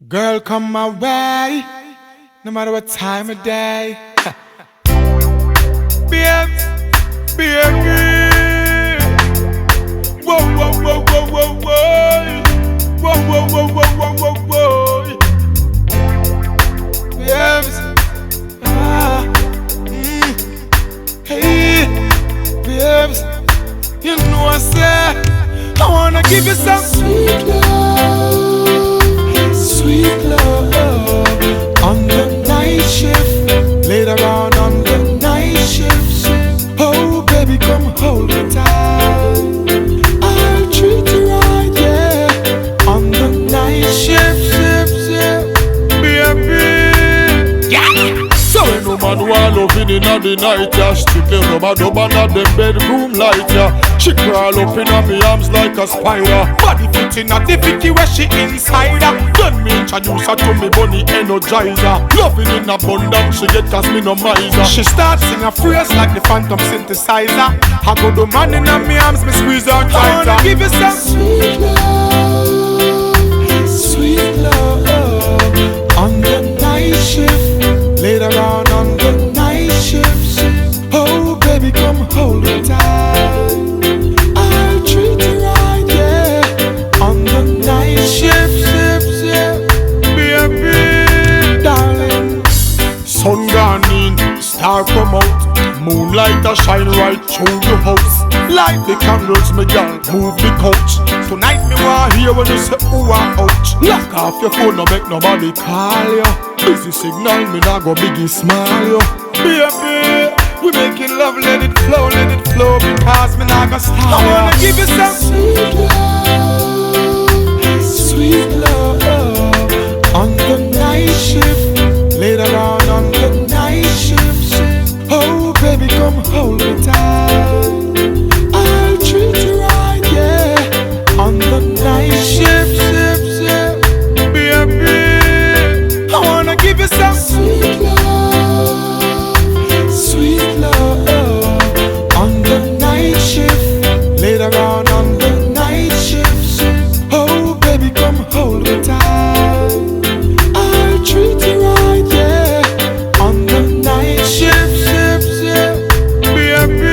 Girl, come my way, no matter what time of day. Babes, baby. Whoa, whoa, whoa, whoa, whoa, whoa. Whoa, whoa, whoa, whoa, whoa, whoa, whoa. Babes, hey, babes. You know I said I wanna give you some sweet love, sweet love. On the night shift, later on the night shift. Oh baby, come hold me tight, I'll treat you right, yeah. On the night shift, baby, yeah. So when no man want loving inna the night, yeah. Strictly rub-a-dub under them bedroom light, yeah. She crawl up inna me arms like a spider. Body fit inna the Vicky where she inside her. Then me introduce her to me bunny energizer. Loving in abundance she get cause me no miser. She starts sing a phrase like the phantom synthesizer. I go the man inna me arms, me squeeze her tighter. I wanna give you some sweet love, sweet love. On the night shift, later on the night shift. Oh baby, come hold me tight, I'll treat you right, yeah. On the night shift, baby, darling. Sun gone in, star come out. Moonlight a shine right through your house. Light the candles, me girl, move the couch. Tonight me want hear when you say ooh ah ouch. Lock off your phone, no make nobody call you. Busy signal, me nah go biggie smile you. Baby, we making love, let it flow, because me nah go stop. I wanna give you some sweet love. On the night shift, later on the night shift. Oh baby, come hold me tight, I'll treat you right, yeah. On the night shift, baby, I wanna give you some sweet love, sweet love. On the night shift, later on the night shift. Oh baby, come hold me tight, I'll treat you right, yeah. On the night shift, baby,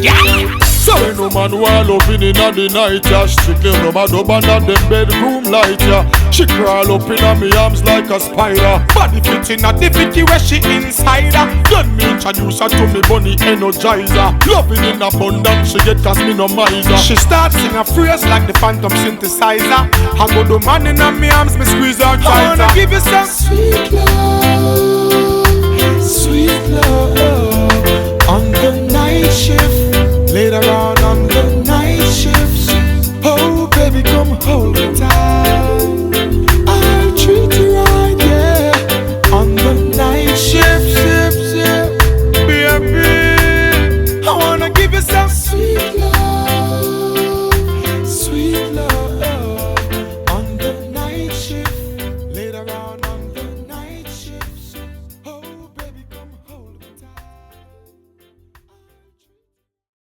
yeah. So when no man want loving inna the night, yeah. Strictly rub-a-dub under them bedroom light, yeah. She crawl up inna me arms like a spider. Body fit inna the Vicky where she inside her. Then me introduce her to me bunny energizer. Loving in abundance she get cause me no miser. She starts sing a phrase like the phantom synthesizer. I go the man inna me arms, me squeeze her tighter. I wanna give you some sweet